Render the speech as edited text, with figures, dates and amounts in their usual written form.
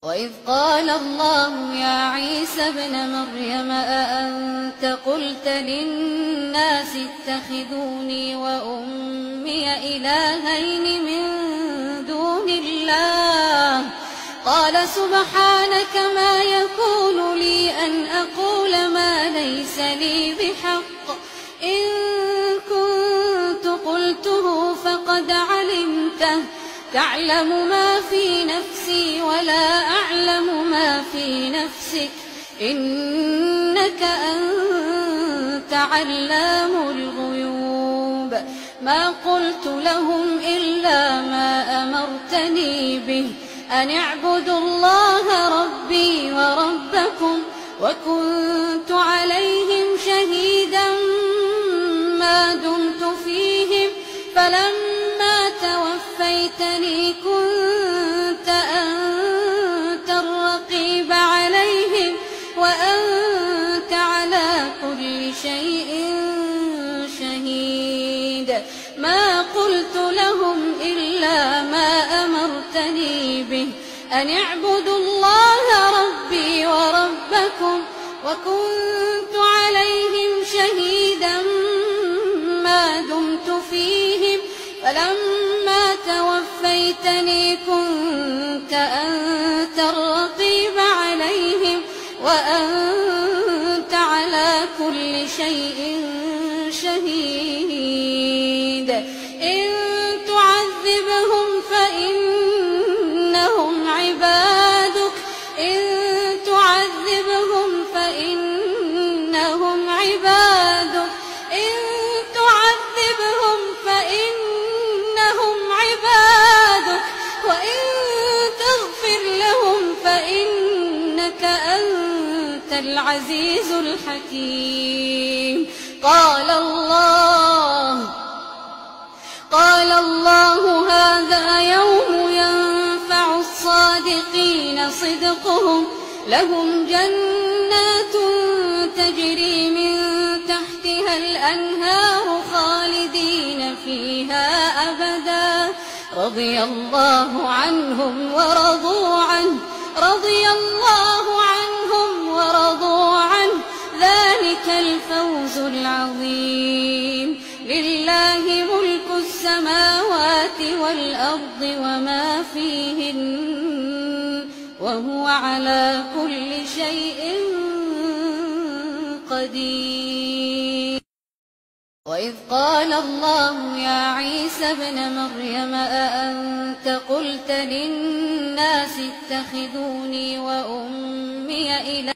وإذ قال الله يا عيسى ابن مريم أأنت قلت للناس اتخذوني وأمي إلهين من دون الله قال سبحانك ما يكون لي أن أقول ما ليس لي بحق إن كنت قلته فقد علمته تعلم ما في نفسي ولا أعلم ما في نفسك إنك أنت علام الغيوب ما قلت لهم إلا ما أمرتني به أن اعبدوا الله ربي وربكم وكنت عليهم شهيدا ما دمت فيهم فلما توفيتني كنت أنت الرقيب عليهم وأنت على كل شيء شهيد ما قلت لهم إلا ما أمرتني به أن اعبدوا الله ربي وربكم وكنت عليهم شهيدا ما دمت فيهم فلما توفيتني كنت أنت الرقيب عليهم وأنت على كل شيء شهيد إن تعذبهم فإنهم عبادك إن تعذبهم فإنهم عبادك إن تعذبهم فإنهم عبادك وإن تغفر لهم فإنك أنت العزيز الحكيم قال الله هذا يوم ينفع الصادقين صدقهم لهم جنات تجري من تحتها الأنهار خالدين فيها أبدا رضي الله عنهم ورضوا عنه ذلك الفوز العظيم لله ملك السماوات والأرض وما فيهن وهو على كل شيء قدير وإذ قال الله يا عيسى ابن مريم أأنت قلت للناس اتخذوني وأمي إلهين